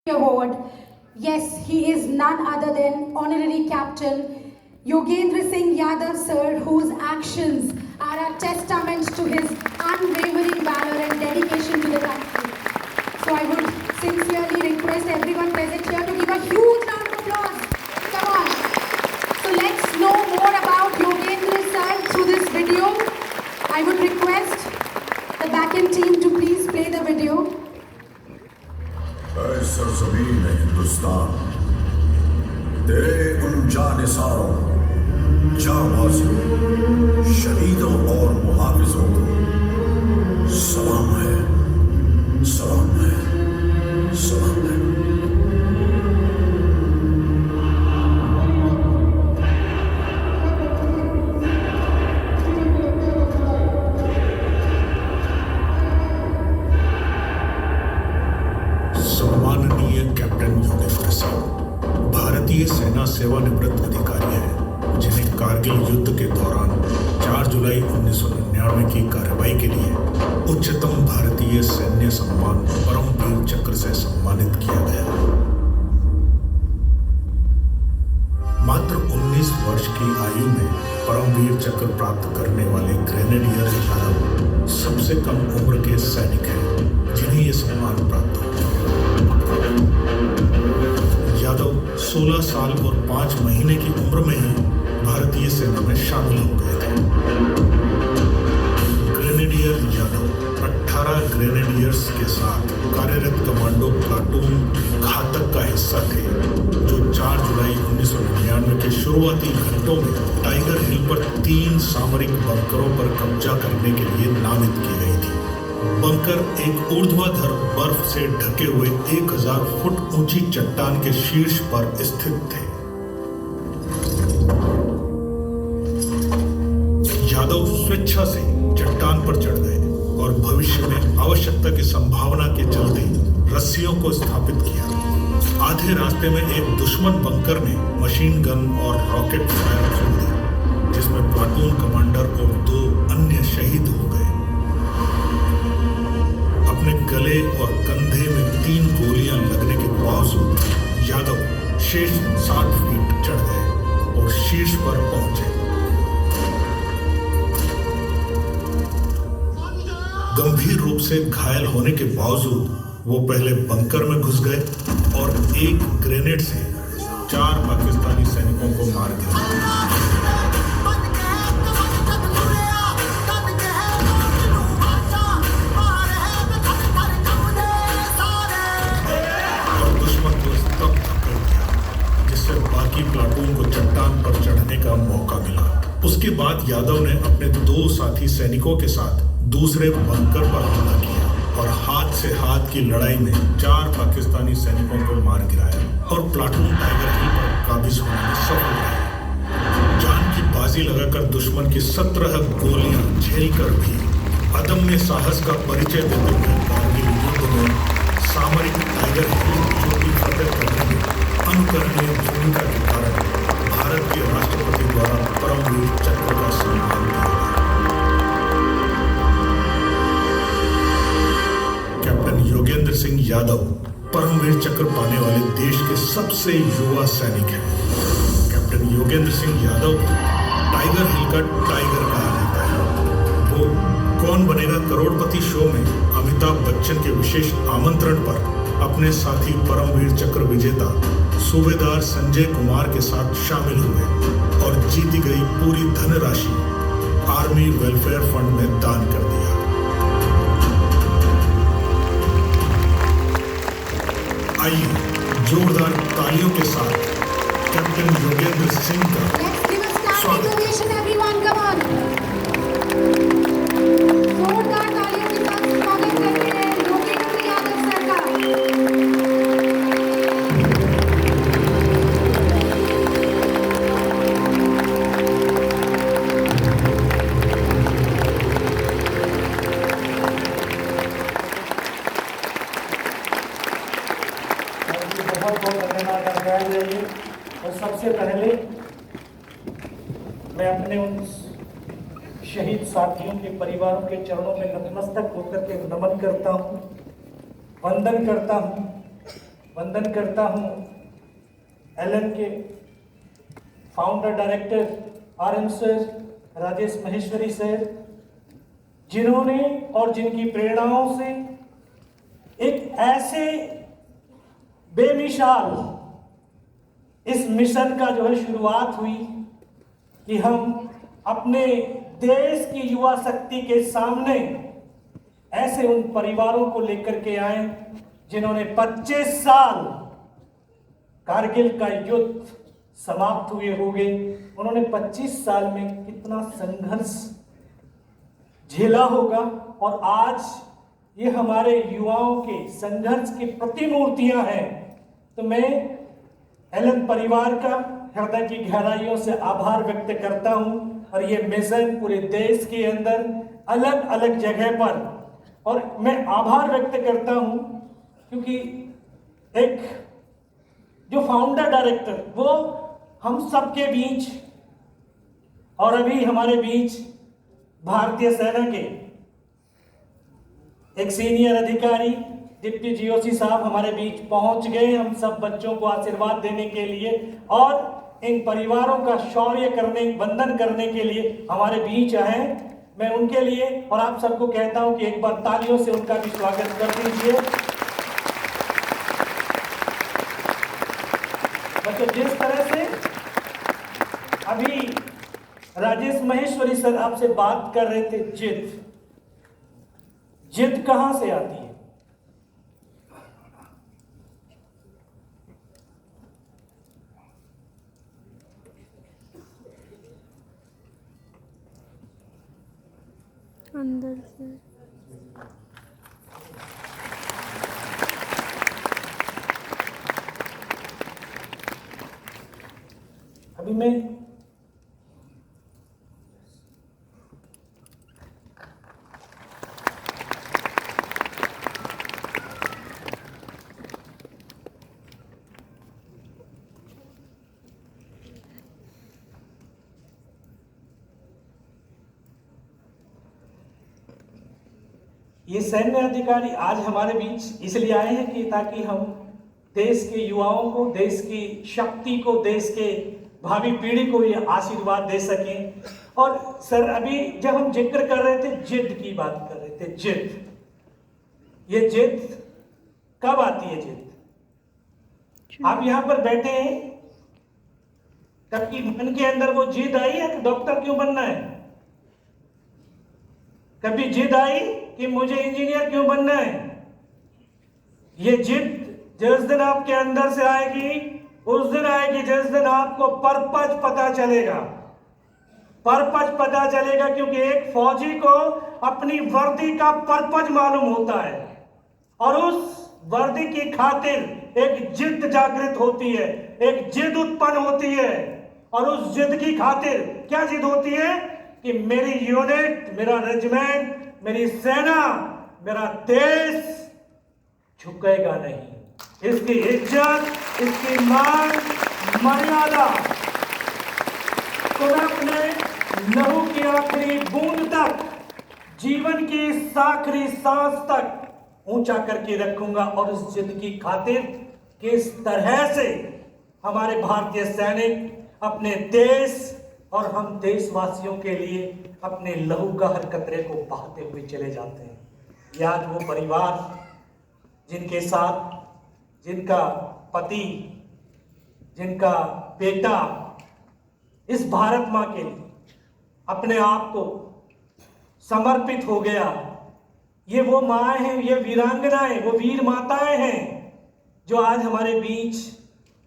Award. Yes, he is none other than Honorary Captain Yogendra Singh Yadav sir, whose actions are a testament to his unwavering valor and dedication to the country. So I would sincerely request everyone present here to give a huge round of applause. Come on. So let's know more about Yogendra sir through this video. I would request the back-end team to please play the video. सरज़मीन Hindustan तेरे उन जानिसारों, जाबाजों, शहीदों और मुहाफिजों को सलाम है, सलाम है, सलाम है। सम्माननीय कैप्टन योगेंद्र सिंह भारतीय सेना सेवानिवृत्त अधिकारी हैं, जिन्हें कारगिल युद्ध के दौरान 4 जुलाई 1999 की कार्रवाई के लिए उच्चतम भारतीय सैन्य सम्मान परमवीर चक्र से सम्मानित किया गया। मात्र 19 वर्ष की आयु में परमवीर चक्र प्राप्त करने वाले ग्रेनेडियर यादव सबसे कम उम्र के सैनिक हैं, जिन्हें ये सम्मान प्राप्त हुआ। यादव 16 साल और 5 महीने की उम्र में ही भारतीय सेना में शामिल हो गए थे। ग्रेनेडियर यादव 18 ग्रेनेडियर्स के साथ कार्यरत कमांडो प्लाटून घातक का हिस्सा थे, जो 4 जुलाई 1999 के शुरुआती घंटों में टाइगर हिल पर 3 सामरिक बंकरों पर कब्जा करने के लिए नामित की गई थी। बंकर एक ऊर्ध्वाधर बर्फ से ढके हुए 1000 फुट ऊंची चट्टान के शीर्ष पर स्थित थे। यादव स्वेच्छा से चट्टान पर चढ़ गए और भविष्य में आवश्यकता की संभावना के चलते रस्सियों को स्थापित किया। आधे रास्ते में एक दुश्मन बंकर ने मशीन गन और रॉकेट फायर छोड़ दी, जिसमें प्लाटून कमांडर और 2 अन्य शहीद हो गए। अपने गले और कंधे में 3 गोलियां लगने के बावजूद यादव शेष 60 फीट चढ़ गए और शीर्ष पर पहुंचे। गंभीर रूप से घायल होने के बावजूद वो पहले बंकर में घुस गए और एक ग्रेनेड से 4 पाकिस्तानी सैनिकों को मार दिया। प्लाटून को चट्टान पर चढ़ने का मौका मिला। उसके बाद यादव ने अपने 2 साथी सैनिकों के साथ दूसरे बंकर पर हमला किया और हाथ से हाथ की लड़ाई में 4 पाकिस्तानी सैनिकों को मार गिराया और प्लाटून टाइगर हिल पर काबिज होने में सफल रहे। जान की बाजी लगाकर दुश्मन की 17 गोलियां झेलकर भी अदम्य साहस का परिचय देते हुए कारगिल युद्ध में सामरिक टाइगर हिल चोटी फतेह करने में अनुकरणीय भूमिका के कारण भारत के राष्ट्रपति द्वारा परमवीर चक्र का सम्मान दिया गया। कैप्टन योगेंद्र सिंह यादव परमवीर चक्र पाने वाले देश के सबसे युवा सैनिक हैं। कैप्टन योगेंद्र सिंह यादव को टाइगर हिल का टाइगर कहा जाता है। वो कौन बनेगा करोड़पति शो में अमिताभ बच्चन के विशेष आमंत्रण पर अपने साथी परमवीर चक्र विजेता सूबेदार संजय कुमार के साथ शामिल हुए और जीती गई पूरी धनराशि आर्मी वेलफेयर फंड में दान कर दिया। आइए जोरदार तालियों के साथ कैप्टन योगेंद्र सिंह का स्वागत। और सबसे पहले मैं अपने उन शहीद साथियों के परिवारों के चरणों में नतमस्तक होकर के नमन करता हूँ, वंदन करता हूँ वंदन करता हूँ एलन के founder director RM sir, Rajesh Maheshwari sir, जिन्होंने और जिनकी प्रेरणाओं से एक ऐसे बेमिसाल इस मिशन का जो है शुरुआत हुई कि हम अपने देश की युवा शक्ति के सामने ऐसे उन परिवारों को लेकर के आए जिन्होंने 25 साल कारगिल का युद्ध समाप्त हुए हो गए, उन्होंने 25 साल में कितना संघर्ष झेला होगा और आज ये हमारे युवाओं के संघर्ष की प्रतिमूर्तियां हैं। तो मैं एलन परिवार का हृदय की गहराइयों से आभार व्यक्त करता हूं और ये मिशन पूरे देश के अंदर अलग अलग जगह पर, और मैं आभार व्यक्त करता हूं क्योंकि एक जो फाउंडर डायरेक्टर वो हम सबके बीच और अभी हमारे बीच भारतीय सेना के एक सीनियर अधिकारी डिप्टी GOC साहब हमारे बीच पहुंच गए, हम सब बच्चों को आशीर्वाद देने के लिए और इन परिवारों का शौर्य करने, वंदन करने के लिए हमारे बीच आए। मैं उनके लिए और आप सबको कहता हूं कि एक बार तालियों से उनका भी स्वागत कर दीजिए। बच्चों, जिस तरह से अभी राजेश महेश्वरी सर आपसे बात कर रहे थे, जिद कहां से आती है? अंदर से। अभी मैं ये सैन्य अधिकारी आज हमारे बीच इसलिए आए हैं कि ताकि हम देश के युवाओं को, देश की शक्ति को, देश के भावी पीढ़ी को ये आशीर्वाद दे सकें। और सर अभी जब हम जिक्र कर रहे थे, जिद की बात कर रहे थे, जिद, ये जिद कब आती है? जिद आप यहां पर बैठे हैं, कभी मन के अंदर वो जिद आई है कि डॉक्टर क्यों बनना है? कभी जिद आई कि मुझे इंजीनियर क्यों बनना है? ये जिद जिस दिन आपके अंदर से आएगी उस दिन आएगी जिस दिन आपको पर्पज पता चलेगा। पर्पज पता चलेगा क्योंकि एक फौजी को अपनी वर्दी का पर्पज मालूम होता है और उस वर्दी की खातिर एक जिद जागृत होती है, एक जिद उत्पन्न होती है। और उस जिद की खातिर क्या जिद होती है कि मेरी यूनिट, मेरा रेजिमेंट, मेरी सेना, मेरा देश झुकेगा नहीं। इसकी इज्जत, इसकी मान, मर्यादा को मैं अपने लहू की आखिरी बूंद तक, जीवन की इस आखिरी सांस तक ऊंचा करके रखूंगा। और इस जिद की खातिर किस तरह से हमारे भारतीय सैनिक अपने देश और हम देशवासियों के लिए अपने लहू का हर कतरे को बहाते हुए चले जाते हैं। ये आज वो परिवार जिनके साथ, जिनका पति, जिनका बेटा इस भारत मां के लिए अपने आप को समर्पित हो गया, ये वो माँ हैं, ये वीरांगनाएं, वो वीर माताएं हैं जो आज हमारे बीच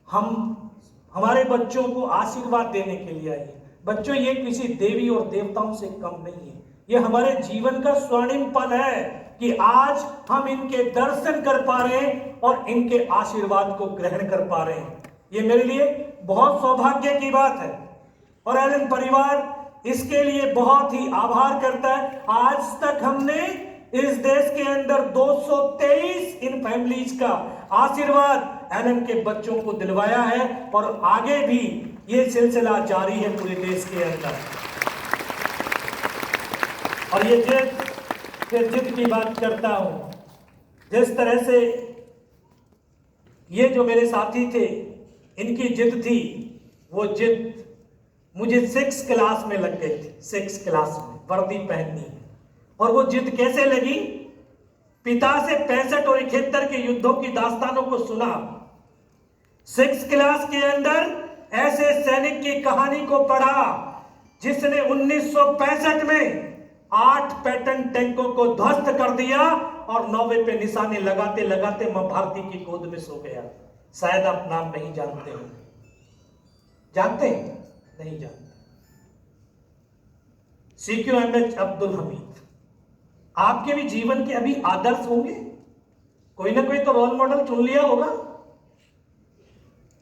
हमारे बच्चों को आशीर्वाद देने के लिए आई है। बच्चों, ये किसी देवी और देवताओं से कम नहीं है, ये हमारे जीवन का स्वर्णिम पल है कि आज हम इनके दर्शन कर पा रहे हैं और इनके आशीर्वाद को ग्रहण कर पा रहे हैं। ये मेरे लिए बहुत सौभाग्य की बात है और एलन परिवार इसके लिए बहुत ही आभार करता है। आज तक हमने इस देश के अंदर 223 इन फैमिलीज का आशीर्वाद एलन के बच्चों को दिलवाया है और आगे भी ये सिलसिला जारी है पूरे देश के अंदर। और ये जिद की बात करता हूं, जिस तरह से ये जो मेरे साथी थे, इनकी जिद थी, वो जिद मुझे 6 क्लास में लग गई थी। 6 क्लास में वर्दी पहननी है। और वो जिद कैसे लगी? पिता से 65 और 71 के युद्धों की दास्तानों को सुना। 6 क्लास के अंदर ऐसे सैनिक की कहानी को पढ़ा जिसने 1965 में 8 पैटर्न टैंकों को ध्वस्त कर दिया और 9वें पे निशाने लगाते लगाते मां भारती की गोद में सो गया। शायद आप नाम नहीं जानते हो। जानते हैं? नहीं जानते। CQMH अब्दुल हमीद। आपके भी जीवन के अभी आदर्श होंगे, कोई ना कोई तो रोल मॉडल चुन लिया होगा।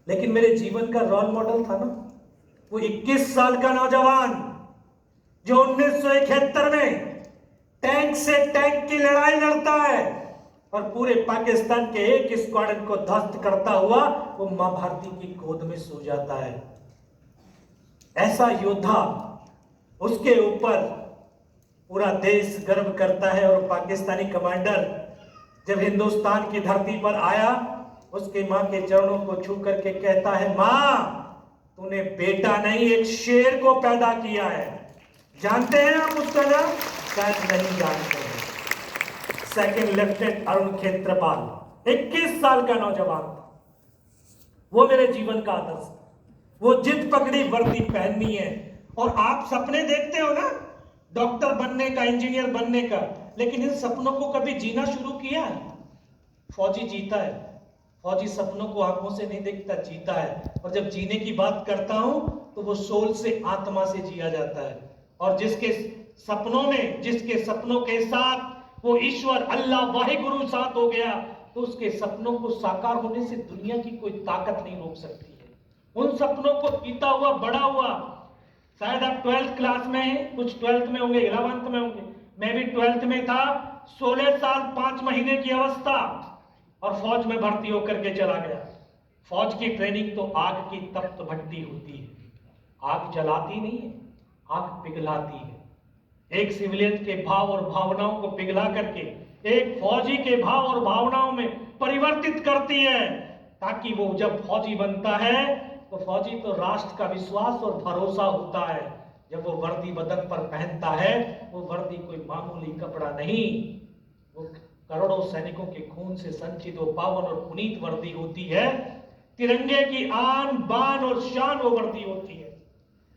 लेकिन मेरे जीवन का रोल मॉडल था ना वो 21 साल का नौजवान जो 1971 में टैंक से टैंक की लड़ाई लड़ता है और पूरे पाकिस्तान के एक स्क्वाड्रन को ध्वस्त करता हुआ वो मां भारती की गोद में सो जाता है। ऐसा योद्धा, उसके ऊपर पूरा देश गर्व करता है। और पाकिस्तानी कमांडर जब हिंदुस्तान की धरती पर आया, उसके मां के चरणों को छू करके कहता है, मां तूने बेटा नहीं एक शेर को पैदा किया है। जानते हैं आप उसका नाम? शायद नहीं जानते हैं। सेकंड लेफ्टिनेंट अरुण खेत्रपाल, 21 साल का नौजवान था। वो मेरे जीवन का आदर्श। वो जिद पकड़ी वर्दी पहननी है। और आप सपने देखते हो ना, डॉक्टर बनने का, इंजीनियर बनने का, लेकिन इन सपनों को कभी जीना शुरू किया है? फौजी जीता है। फौजी सपनों को आंखों से नहीं देखता, जीता है। और जब जीने की बात करता हूं तो वो सोल से, आत्मा से जिया जाता है। और जिसके सपनों के साथ वो ईश्वर अल्लाह वाहिगुरु साथ हो गया, तो उसके सपनों को साकार होने से दुनिया की कोई ताकत नहीं रोक सकती है। उन सपनों को पीता हुआ, बड़ा हुआ। शायद आप 12th क्लास में हैं, कुछ 12th में होंगे, 11th में होंगे। मैं भी 12th में था। 16 साल 5 महीने की अवस्था और फौज में भर्ती होकर के चला गया। फौज की ट्रेनिंग तो आग की तप्त भट्टी होती है। आग जलाती नहीं है, आग पिघलाती है। एक सिविलियन के भाव और भावनाओं को पिघला करके एक फौजी के भाव और भावनाओं में परिवर्तित करती है, ताकि वो जब फौजी बनता है तो फौजी तो राष्ट्र का विश्वास और भरोसा होता है। जब वो वर्दी बदन पर पहनता है, वो वर्दी कोई मामूली कपड़ा नहीं, वो करोड़ों सैनिकों के खून से संचित वो पावन और पुनीत वर्दी होती है। तिरंगे की आन बान और शान वो वर्दी होती है।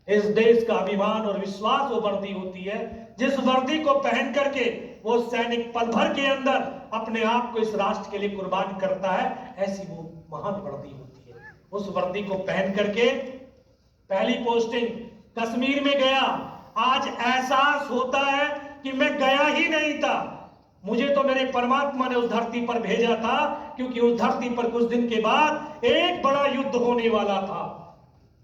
इस देश का अभिमान और विश्वास वो वर्दी होती है। जिस वर्दी को पहन करके वो सैनिक पल भर के अंदर अपने आप को इस राष्ट्र के लिए कुर्बान करता है, ऐसी वो महान वर्दी होती है। उस वर्दी को पहन करके पहली पोस्टिंग कश्मीर में गया। आज एहसास होता है कि मैं गया ही नहीं था। मुझे तो मेरे परमात्मा ने उस धरती पर भेजा था, क्योंकि उस धरती पर कुछ दिन के बाद एक बड़ा युद्ध होने वाला था।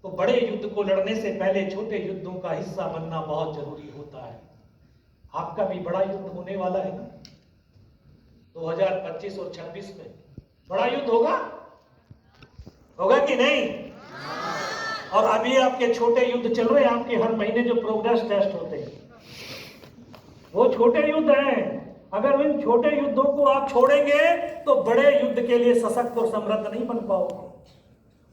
तो बड़े युद्ध को लड़ने से पहले छोटे युद्धों का हिस्सा बनना बहुत जरूरी होता है। आपका भी बड़ा युद्ध होने वाला है ना, 2025 और 26 में बड़ा युद्ध होगा कि नहीं? और अभी आपके छोटे युद्ध चल रहे हैं। आपके हर महीने जो प्रोग्रेस टेस्ट होते हैं वो छोटे युद्ध हैं। अगर इन छोटे युद्धों को आप छोड़ेंगे तो बड़े युद्ध के लिए सशक्त और समृद्ध नहीं बन पाओगे।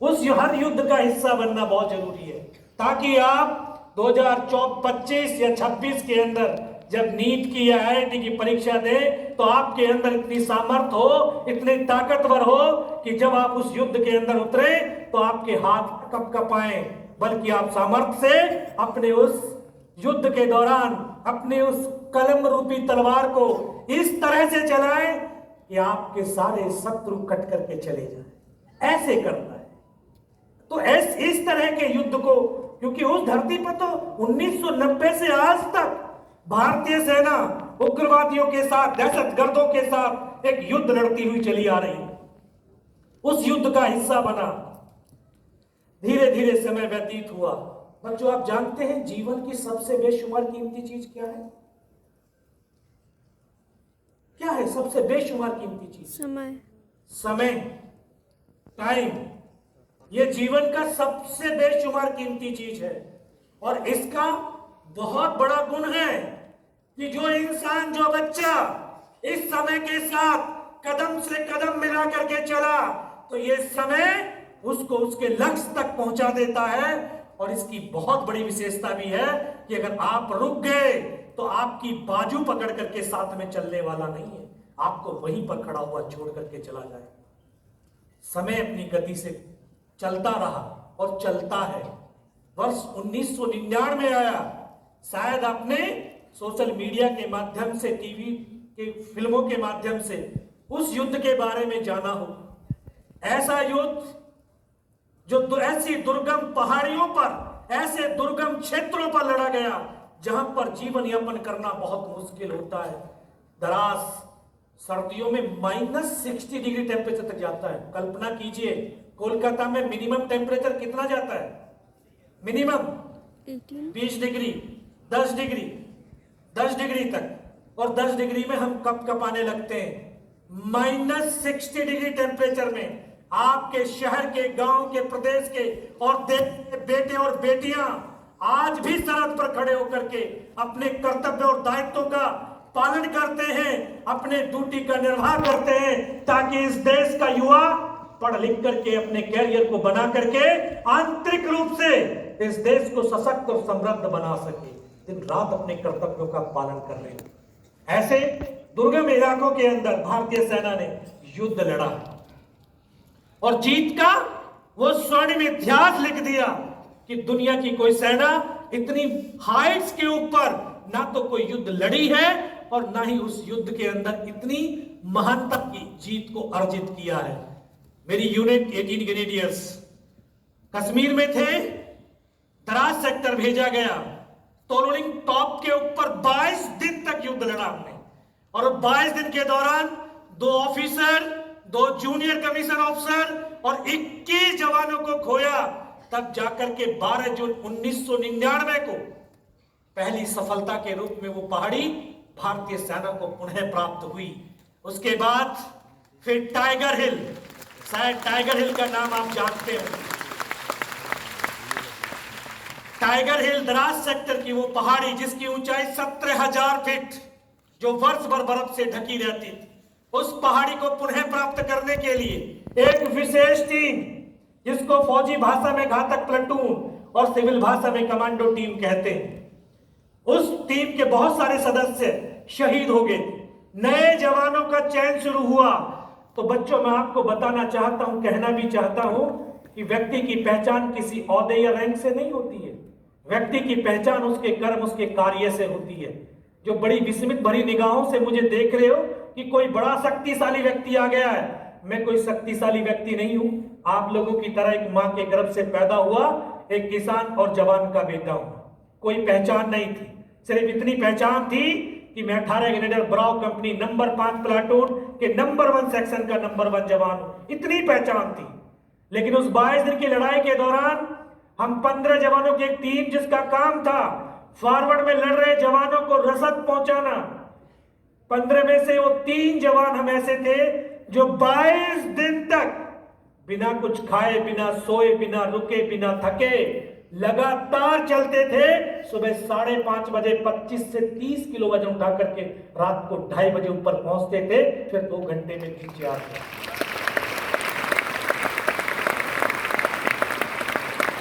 उस हर युद्ध का हिस्सा बनना बहुत जरूरी है, ताकि आप 2025 या 26 के अंदर जब नीट की या IIT की परीक्षा दें तो आपके अंदर इतनी सामर्थ्य हो, इतने ताकतवर हो कि जब आप उस युद्ध के अंदर उतरे तो आपके हाथ कपाएं, बल्कि आप सामर्थ्य से अपने उस युद्ध के दौरान अपने उस कलम रूपी तलवार को इस तरह से चलाएं कि आपके सारे शत्रु कट करके चले जाएं। ऐसे करना है। तो इस तरह के युद्ध को, क्योंकि उस धरती पर तो 1990 से आज तक भारतीय सेना उग्रवादियों के साथ, दहशतगर्दों के साथ एक युद्ध लड़ती हुई चली आ रही है। उस युद्ध का हिस्सा बना। धीरे धीरे समय व्यतीत हुआ। बच्चों, आप जानते हैं जीवन की सबसे बेशुमार कीमती चीज क्या है? क्या है सबसे बेशुमार कीमती चीज? समय, टाइम। ये जीवन का सबसे बेशुमार कीमती चीज है। और इसका बहुत बड़ा गुण है कि जो इंसान, जो बच्चा इस समय के साथ कदम से कदम मिला करके चला, तो ये समय उसको उसके लक्ष्य तक पहुंचा देता है। और इसकी बहुत बड़ी विशेषता भी है कि अगर आप रुक गए तो आपकी बाजू पकड़ करके साथ में चलने वाला नहीं है, आपको वहीं पर खड़ा हुआ छोड़ करके चला जाए। समय अपनी गति से चलता रहा और चलता है। वर्ष 1999 आया। शायद आपने सोशल मीडिया के माध्यम से, टीवी के फिल्मों के माध्यम से उस युद्ध के बारे में जाना हो। ऐसा युद्ध जो ऐसी दुर्गम पहाड़ियों पर, ऐसे दुर्गम क्षेत्रों पर लड़ा गया जहां पर जीवन यापन करना बहुत मुश्किल होता है। दराज सर्दियों में -60 डिग्री टेम्परेचर तक जाता है। कल्पना कीजिए कोलकाता में मिनिमम टेम्परेचर कितना जाता है? मिनिमम 20 डिग्री, 10 डिग्री तक। और 10 डिग्री में हम कप कपाने लगते हैं। -60 डिग्री टेम्परेचर में आपके शहर के, गांव के, प्रदेश के और देश के बेटे और बेटियां आज भी सरहद पर खड़े होकर के अपने कर्तव्य और दायित्वों का पालन करते हैं, अपने ड्यूटी का निर्वाह करते हैं, ताकि इस देश का युवा पढ़ लिख करके अपने कैरियर को बना करके आंतरिक रूप से इस देश को सशक्त और समृद्ध बना सके। दिन रात अपने कर्तव्यों का पालन कर रहे हैं। ऐसे दुर्गम इलाकों के अंदर भारतीय सेना ने युद्ध लड़ा और जीत का वो स्वर्णिम इतिहास लिख दिया कि दुनिया की कोई सेना इतनी हाइट्स के ऊपर ना तो कोई युद्ध लड़ी है और ना ही उस युद्ध के अंदर इतनी महानता की जीत को अर्जित किया है। मेरी यूनिट 18 ग्रेनेडियर्स कश्मीर में थे। द्रास सेक्टर भेजा गया। तोलोलिंग टॉप के ऊपर 22 दिन तक युद्ध लड़ा हमने। और 22 दिन के दौरान 2 ऑफिसर, 2 जूनियर कमीशन ऑफिसर और 21 जवानों को खोया। तब जाकर के 12 जून 1999 को पहली सफलता के रूप में वो पहाड़ी भारतीय सेना को पुनः प्राप्त हुई। उसके बाद फिर टाइगर हिल, शायद टाइगर हिल का नाम आप जानते हैं। टाइगर हिल द्रास सेक्टर की वो पहाड़ी जिसकी ऊंचाई 17,000 फीट, जो वर्ष भर बर्फ से ढकी रहती थी, उस पहाड़ी को पुनः प्राप्त करने के लिए एक विशेष टीम, जिसको फौजी भाषा में घातक प्लेटून और सिविल भाषा में कमांडो टीम कहते हैं, उस टीम के बहुत सारे सदस्य शहीद हो गए। नए जवानों का चयन शुरू हुआ। तो बच्चों, मैं आपको बताना चाहता हूं, कहना भी चाहता हूं कि व्यक्ति की पहचान किसी औहदे या रैंक से नहीं होती है। व्यक्ति की पहचान उसके कर्म, उसके कार्य से होती है। जो बड़ी विस्मित भरी निगाहों से मुझे देख रहे हो कि कोई बड़ा शक्तिशाली व्यक्ति आ गया है, मैं कोई शक्तिशाली व्यक्ति नहीं हूं। आप लोगों की तरह एक मां के गर्भ से पैदा हुआ एक किसान और जवान का बेटा हूं। कोई पहचान नहीं थी, सिर्फ इतनी पहचान थी कि मैं 18 ग्रेनेडियर ब्राव कंपनी नंबर 5 प्लाटून के नंबर 1 सेक्शन का नंबर 1 जवान हूं। इतनी पहचान थी। लेकिन उस 22 दिन की लड़ाई के दौरान हम 15 जवानों की एक टीम, जिसका काम था फॉरवर्ड में लड़ रहे जवानों को रसद पहुंचाना, 15 में से वो 3 जवान हम ऐसे थे जो 22 दिन तक बिना कुछ खाए, बिना सोए, बिना रुके, बिना थके लगातार चलते थे। सुबह 5:30 बजे 25 से 30 किलो वजन उठा करके रात को 2:30 बजे ऊपर पहुंचते थे, फिर 2 घंटे में नीचे आते।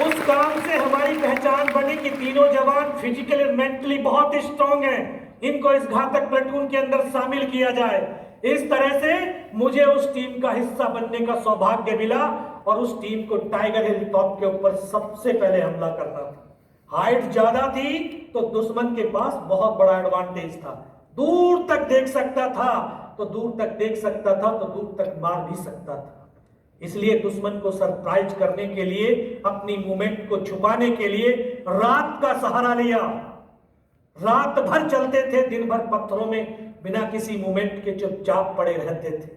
उस काम से हमारी पहचान बनी कि तीनों जवान फिजिकली और मेंटली बहुत स्ट्रांग हैं, इनको इस घातक प्लेटून के अंदर शामिल किया जाए। इस तरह से मुझे उस टीम का हिस्सा बनने का सौभाग्य मिला और उस टीम को टाइगर हिल टॉप के ऊपर सबसे पहले हमला करना था। हाइट ज्यादा थी तो दुश्मन के पास बहुत बड़ा एडवांटेज था। दूर तक देख सकता था तो दूर तक देख सकता था तो दूर तक मार भी सकता था। इसलिए दुश्मन को सरप्राइज करने के लिए, अपनी मूवमेंट को छुपाने के लिए रात का सहारा लिया। रात भर चलते थे, दिन भर पत्थरों में बिना किसी मूवमेंट के चुपचाप पड़े रहते थे।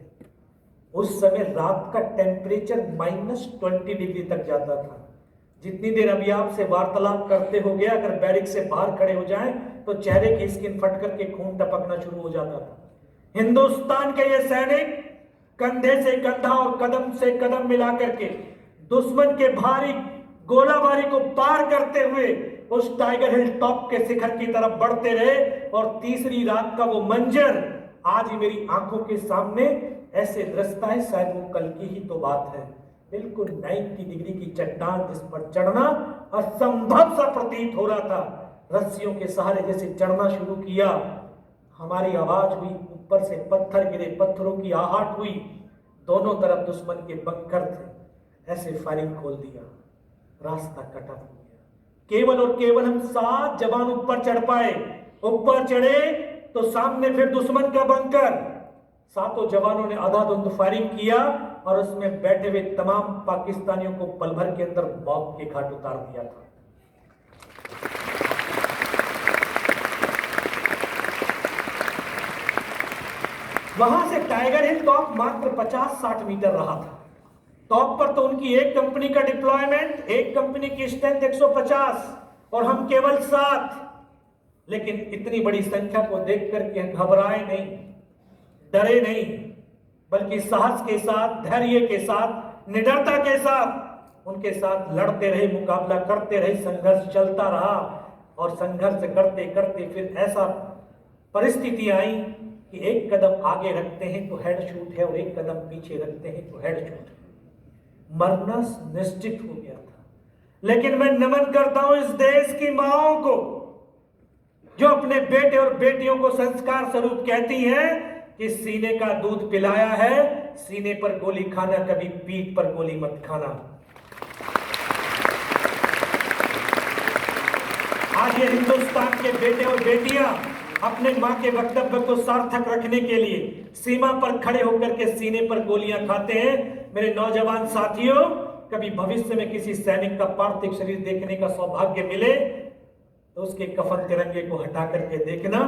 उस समय रात का टेम्परेचर -20 डिग्री तक जाता था। जितनी देर अभी आपसे वार्तालाप करते हो गया, अगर बैरिक से बाहर खड़े हो जाएं तो चेहरे की स्किन फट करके खून टपकना शुरू हो जाता था। हिंदुस्तान के ये सैनिक कंधे से कंधा और कदम से कदम मिला करके दुश्मन के भारी गोलाबारी को पार करते हुए उस टाइगर हिल टॉप के शिखर की तरफ बढ़ते रहे। और तीसरी रात का वो मंजर आज ही मेरी आंखों के सामने ऐसे दृश्यता है शायद वो कल की ही तो बात है। बिल्कुल 90 डिग्री की चट्टान जिस पर चढ़ना असंभव सा प्रतीत हो रहा था। रस्सियों के सहारे जैसे चढ़ना शुरू किया, हमारी आवाज हुई, ऊपर से पत्थर गिरे, पत्थरों की आहट हुई, दोनों तरफ दुश्मन के बंकर थे। ऐसे फायरिंग खोल दिया, रास्ता कट ऑफ हो गया। केवल और केवल हम 7 जवान ऊपर चढ़ पाए। ऊपर चढ़े तो सामने फिर दुश्मन का बंकर। 7 जवानों ने अंधाधुंध फायरिंग किया और उसमें बैठे हुए तमाम पाकिस्तानियों को पल भर के अंदर मौत के घाट उतार दिया था। वहां से टाइगर हिल टॉप मात्र 50-60 मीटर रहा था। टॉप पर तो उनकी एक कंपनी का डिप्लॉयमेंट, एक कंपनी की स्ट्रेंथ 150 और हम केवल 7। लेकिन इतनी बड़ी संख्या को देख करके घबराए नहीं, डरे नहीं, बल्कि साहस के साथ, धैर्य के साथ, निडरता के साथ उनके साथ लड़ते रहे, मुकाबला करते रहे, संघर्ष चलता रहा। और संघर्ष करते करते फिर ऐसा परिस्थिति आई कि एक कदम आगे रखते हैं तो हेड शूट है और एक कदम पीछे रखते हैं तो हेड शूट है। मरना निश्चित हो गया था। लेकिन मैं नमन करता हूं इस देश की माओं को जो अपने बेटे और बेटियों को संस्कार स्वरूप कहती हैं कि सीने का दूध पिलाया है, सीने पर गोली खाना, कभी पीठ पर गोली मत खाना। आज ये हिंदुस्तान के बेटे और बेटियां अपने मां के वक्तव्य को सार्थक रखने के लिए सीमा पर खड़े होकर के सीने पर गोलियां खाते हैं। मेरे नौजवान साथियों, कभी भविष्य में किसी सैनिक का पार्थिव शरीर देखने का सौभाग्य मिले तो उसके कफन तिरंगे को हटा करके देखना,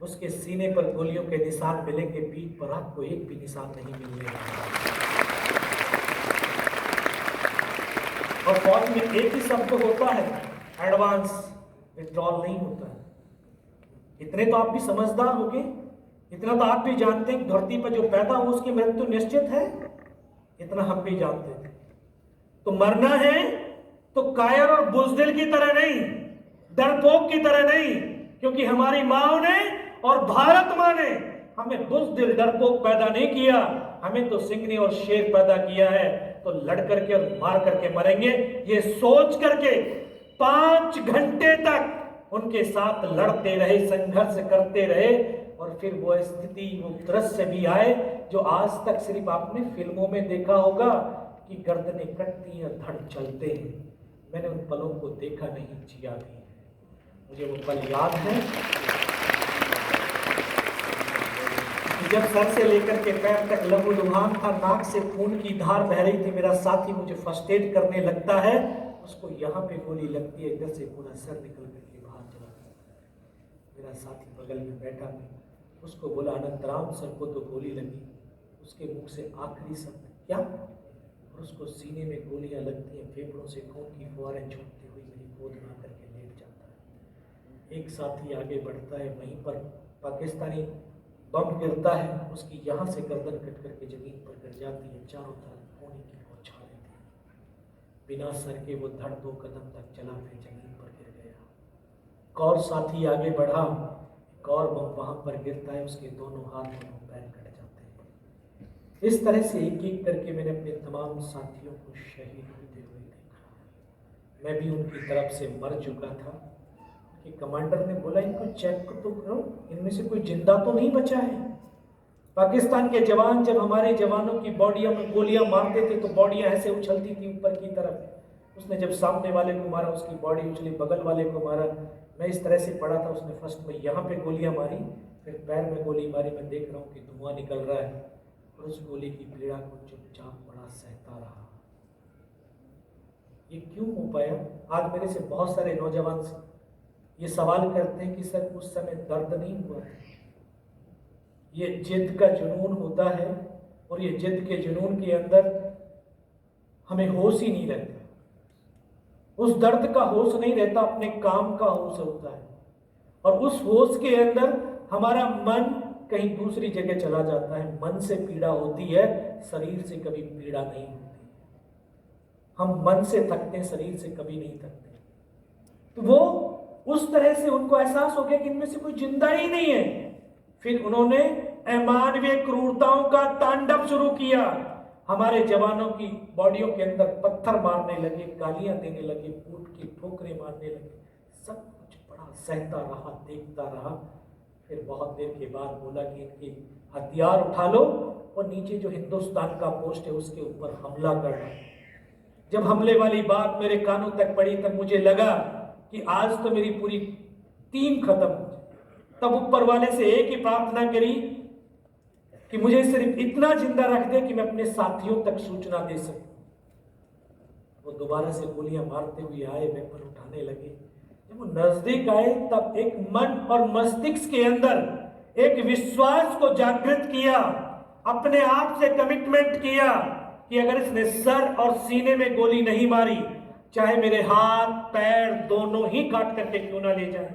उसके सीने पर गोलियों के निशान मिलेंगे, पीठ पर आपको एक भी निशान नहीं मिलेगा। और फौज में एक ही शब्द होता है, एडवांस, विथड्रॉल नहीं होता है। इतने तो आप भी समझदार होंगे, इतना तो आप भी जानते हैं धरती पर जो पैदा हो उसकी मृत्यु निश्चित है, इतना हम भी जानते थे। तो मरना है तो कायर और बुज़दिल की तरह नहीं, डरपोक की तरह नहीं, क्योंकि हमारी माओ ने और भारत मां ने हमें बुज़दिल डरपोक पैदा नहीं किया, हमें तो सिंह ने और शेर पैदा किया है। तो लड़ करके और मार करके मरेंगे, ये सोच करके 5 घंटे तक उनके साथ लड़ते रहे, संघर्ष करते रहे। और फिर वो स्थिति, वो दृश्य भी आए जो आज तक सिर्फ आपने फिल्मों में देखा होगा कि गर्दनें कटती हैं, धड़ चलते हैं। मैंने उन पलों को देखा नहीं, जिया भी है। मुझे वो पल याद है कि जब सर से लेकर के पैर तक लहूलुहान था, नाक से खून की धार बह रही थी, मेरा साथी मुझे फर्स्ट एड करने लगता है, उसको यहाँ पे गोली लगती है, इधर से पूरा सर निकल करके बाहर चला जाता है। मेरा साथी बगल में बैठा है, उसको बोला अनंतराम सर को तो गोली लगी। उसके मुख से आखिरी शब्द क्या, और उसको सीने में गोलियां लगती हैं, फेफड़ों से खून की फुहारें छूटती हुई मेरी गोद में आकर के लेट जाता है। एक साथी आगे बढ़ता है, वहीं पर पाकिस्तानी बम गिरता है, उसकी यहाँ से गर्दन कट करके जमीन पर गिर जाती है। चारों तरफ खून की बौछारें थी, बिना सर के वो धड़ 2 कदम तक चला, फिर जमीन पर गिर गया। एक और साथी आगे बढ़ा, एक और बम वहां पर गिरता है, उसके दोनों हाथ दोनों पैर कट जाते हैं। इस तरह से एक एक करके मैंने अपने तमाम साथियों को शहीद होते हुए देखा। मैं भी उनकी तरफ से मर चुका था कि कमांडर ने बोला इनको चेक तो करो, इनमें से कोई जिंदा तो नहीं बचा है। पाकिस्तान के जवान जब हमारे जवानों की बॉडियों में गोलियां मारते थे तो बॉडियां ऐसे उछलती थी ऊपर की तरफ। उसने जब सामने वाले को मारा, उसकी बॉडी उछली, बगल वाले को मारा। मैं इस तरह से पड़ा था, उसने फर्स्ट में यहाँ पे गोलियां मारी, फिर पैर में गोली मारी। मैं देख रहा हूँ कि धुआं निकल रहा है और उस गोली की पीड़ा को चुपचाप बड़ा सहता रहा। ये क्यों हो पाया? आज मेरे से बहुत सारे नौजवान ये सवाल करते हैं कि सर उस समय दर्द नहीं हुआ। ये जिद का जुनून होता है और ये जिद के जुनून के अंदर हमें होश ही नहीं रहता। उस दर्द का होश नहीं रहता, अपने काम का होश होता है। और उस होश के अंदर हमारा मन कहीं दूसरी जगह चला जाता है। मन से पीड़ा होती है, शरीर से कभी पीड़ा नहीं होती। हम मन से थकते हैं, शरीर से कभी नहीं थकते। तो वो उस तरह से उनको एहसास हो गया कि इनमें से कोई जिंदा ही नहीं है। फिर उन्होंने अमानवीय क्रूरताओं का तांडव शुरू किया। हमारे जवानों की बॉडियों के अंदर पत्थर मारने लगे, गालियां देने लगे, कूट की ठोकरें मारने लगे। सब कुछ बड़ा सहता रहा, देखता रहा। फिर बहुत देर के बाद बोला कि इनके हथियार उठा लो और नीचे जो हिंदुस्तान का पोस्ट है उसके ऊपर हमला करना। जब हमले वाली बात मेरे कानों तक पड़ी तब मुझे लगा कि आज तो मेरी पूरी टीम खत्म हो जाए। तब ऊपर वाले से एक ही प्रार्थना करी कि मुझे सिर्फ इतना जिंदा रख दे कि मैं अपने साथियों तक सूचना दे सकूं। वो दोबारा से गोलियां मारते हुए आए, वेपन उठाने लगे। जब वो नजदीक आए तब एक मन और मस्तिष्क के अंदर एक विश्वास को जागृत किया, अपने आप से कमिटमेंट किया कि अगर इसने सर और सीने में गोली नहीं मारी, चाहे मेरे हाथ पैर दोनों ही काट करके क्यों ना ले जाए,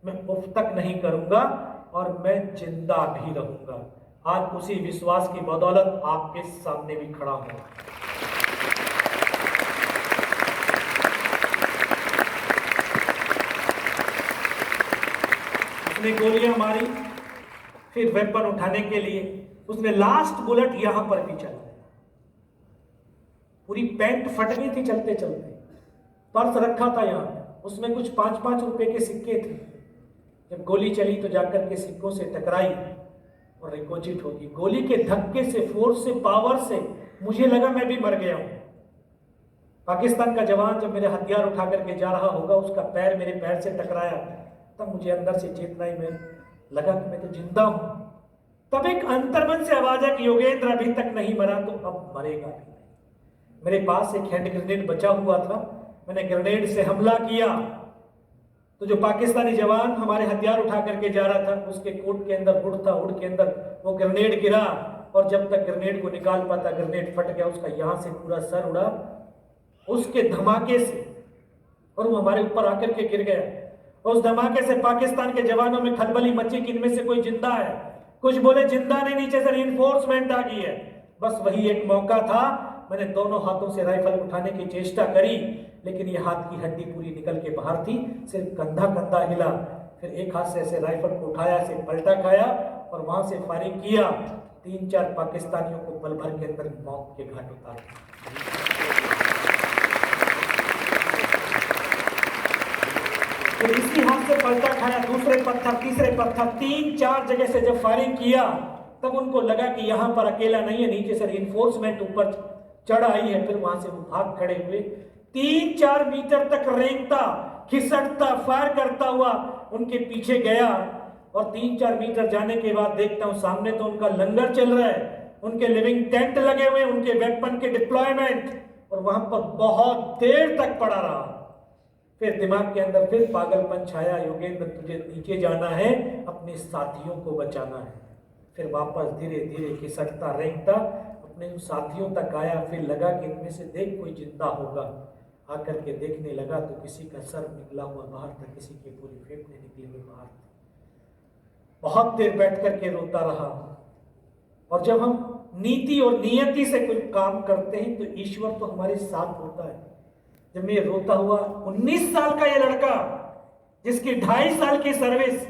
मैं उफ तक नहीं करूंगा और मैं जिंदा भी रहूंगा। आज उसी विश्वास की बदौलत आपके सामने भी खड़ा हूं। उसने गोलियां मारी, फिर वेपन उठाने के लिए उसने लास्ट बुलेट यहां पर भी चला। पूरी पैंट फट गई थी चलते चलते। पर्स रखा था यहां, उसमें कुछ 5-5 रुपए के सिक्के थे। जब गोली चली तो जाकर के सिक्कों से टकराई और रिकोचिट होगी। गोली के धक्के से, फोर्स से, पावर से मुझे लगा मैं भी मर गया हूं। पाकिस्तान का जवान जब मेरे हथियार उठा करके जा रहा होगा, उसका पैर मेरे पैर से टकराया, तब मुझे अंदर से चेतना ही में लगा कि मैं तो जिंदा हूं। तब एक अंतर्मन से आवाज है कि योगेंद्र अभी तक नहीं मरा तो अब मरेगा भी। मेरे पास एक हैंड ग्रेनेड बचा हुआ था, मैंने ग्रेनेड से हमला किया तो जो पाकिस्तानी जवान हमारे हथियार उठा करके जा रहा था उसके कोट के अंदर हुड था, हुड के अंदर वो ग्रेनेड गिरा और जब तक ग्रेनेड को निकाल पाता ग्रेनेड फट गया, उसका यहां से पूरा सर उड़ा उसके धमाके से और वो हमारे ऊपर आकर के गिर गया। उस धमाके से पाकिस्तान के जवानों में खलबली मची कि इनमें से कोई जिंदा है। कुछ बोले जिंदा नहीं, नीचे से रिइंफोर्समेंट आ गई है। बस वही एक मौका था, मैंने दोनों हाथों से राइफल उठाने की चेष्टा करी, लेकिन ये हाथ की हड्डी पूरी निकल के बाहर थी, सिर्फ कंधा कंधा हिला। फिर एक हाथ से ऐसे राइफल को उठाया, ऐसे पलटा खाया और वहां से फायरिंग किया। 3-4 पाकिस्तानियों को पल भर के अंदर मौत के घाट उतारा। फिर इसी हाथ से पलटा खाया, दूसरे पत्थर, तीसरे पत्थर, 3-4 जगह से जब फायरिंग किया तब उनको लगा कि यहां पर अकेला नहीं है, नीचे से रिइंफोर्समेंट ऊपर चढ़ आई है। फिर वहां से वो भाग खड़े हुए, 3-4 मीटर तक रेंगता खिसकता फायर करता हुआ उनके पीछे गया और 3-4 मीटर जाने के बाद देखता हूं सामने तो उनका लंगर चल रहा है, उनके लिविंग टेंट लगे हुए, उनके वेपन के डिप्लॉयमेंट, और वहां पर बहुत देर तक पड़ा रहा। फिर दिमाग के अंदर फिर पागलपन छाया, योगेंद्र तुझे नीचे जाना है, अपने साथियों को बचाना है। फिर वापस धीरे धीरे खिसकता रेंगता अपने उन साथियों तक आया। फिर लगा कि इनमें से देख कोई जिंदा होगा। आकर के देखने लगा तो किसी का सर निकला हुआ बाहर था, किसी के पूरे फेफड़े निकले हुए बाहर थे। बहुत देर बैठ करके रोता रहा। और जब हम नीति और नियति से कोई काम करते हैं तो ईश्वर तो हमारे साथ होता है। जब मैं रोता हुआ 19 साल का ये लड़का जिसकी 2.5 साल की सर्विस,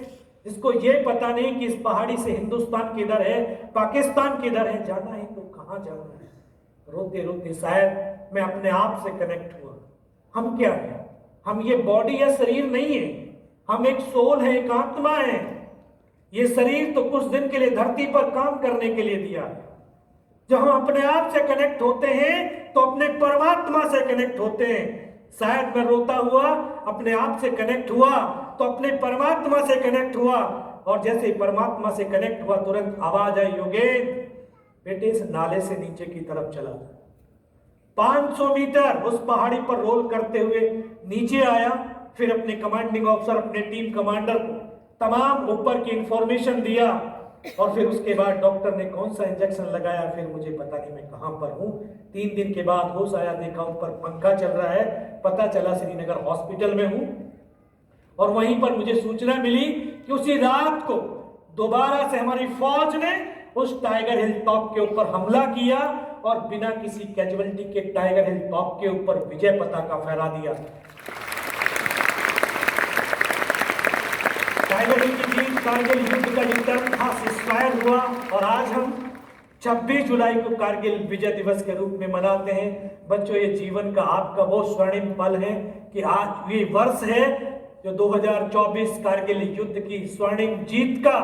जिसको ये पता नहीं कि इस पहाड़ी से हिंदुस्तान किधर है, पाकिस्तान किधर है, जाना है तो कहां जाना है, रोते रोते शायद मैं अपने आप से कनेक्ट हुआ। हम क्या है? हम ये बॉडी या शरीर नहीं है, हम एक सोल है, एक आत्मा है। ये शरीर तो कुछ दिन के लिए धरती पर काम करने के लिए दिया है। जब हम अपने आप से कनेक्ट होते हैं तो अपने परमात्मा से कनेक्ट होते हैं। शायद मैं रोता हुआ अपने आप से कनेक्ट हुआ तो अपने परमात्मा से कनेक्ट हुआ, और जैसे परमात्मा से कनेक्ट हुआ तुरंत आवाज आई, योगेंद्र बेटे इस नाले से नीचे की तरफ चला। 500 मीटर उस पहाड़ी पर रोल करते हुए नीचे आया। फिर अपने कमांडिंग ऑफिसर, अपने टीम कमांडर को तमाम ऊपर की इंफॉर्मेशन दिया और फिर उसके बाद डॉक्टर ने कौन सा इंजेक्शन लगाया, फिर मुझे पता नहीं मैं कहां पर हूं। 3 दिन के बाद होश आया, देखा ऊपर पंखा चल रहा है, पता चला श्रीनगर हॉस्पिटल में हूं। और वहीं पर मुझे सूचना मिली कि उसी रात को दोबारा से हमारी फौज ने उस टाइगर हिल टॉप के ऊपर हमला किया और बिना किसी कैजुअलिटी के टाइगर हिल टॉप के ऊपर विजय पताका फहरा दिया। टाइगर हिल की जीत कारगिल युद्ध का युद्धम था इंस्पायर हुआ और आज हम 26 जुलाई को कारगिल विजय दिवस के रूप में मनाते हैं। बच्चों, ये जीवन का आपका वो स्वर्णिम पल है कि आज ये वर्ष है जो 2024 कारगिल युद्ध की स्वर्णिम जीत का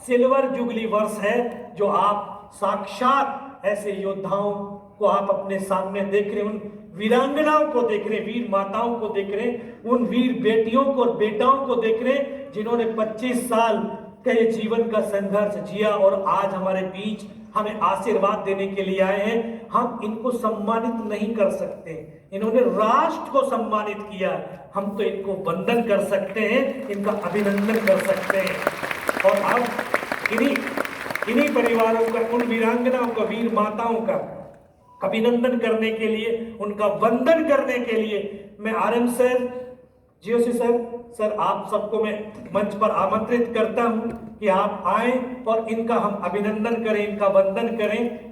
सिल्वर जुबली वर्ष है, जो आप साक्षात ऐसे योद्धाओं को आप अपने सामने देख रहे, उन वीरांगनाओं को देख रहे, वीर माताओं को देख रहे, उन वीर बेटियों को और बेटाओं को देख रहे जिन्होंने 25 साल का ये जीवन का संघर्ष जिया और आज हमारे बीच हमें आशीर्वाद देने के लिए आए हैं। हम इनको सम्मानित नहीं कर सकते, इन्होंने राष्ट्र को सम्मानित किया, हम तो इनको वंदन कर सकते हैं, इनका अभिनंदन कर सकते हैं। और अब इन्हीं परिवारों का, उन वीरांगनाओं का, वीर माताओं का अभिनंदन करने के लिए, उनका वंदन करने के लिए मैं आरएम सर, जीओसी सर, आप सबको मैं मंच पर आमंत्रित करता हूं कि आप आएं और इनका हम अभिनंदन करें, इनका वंदन करें।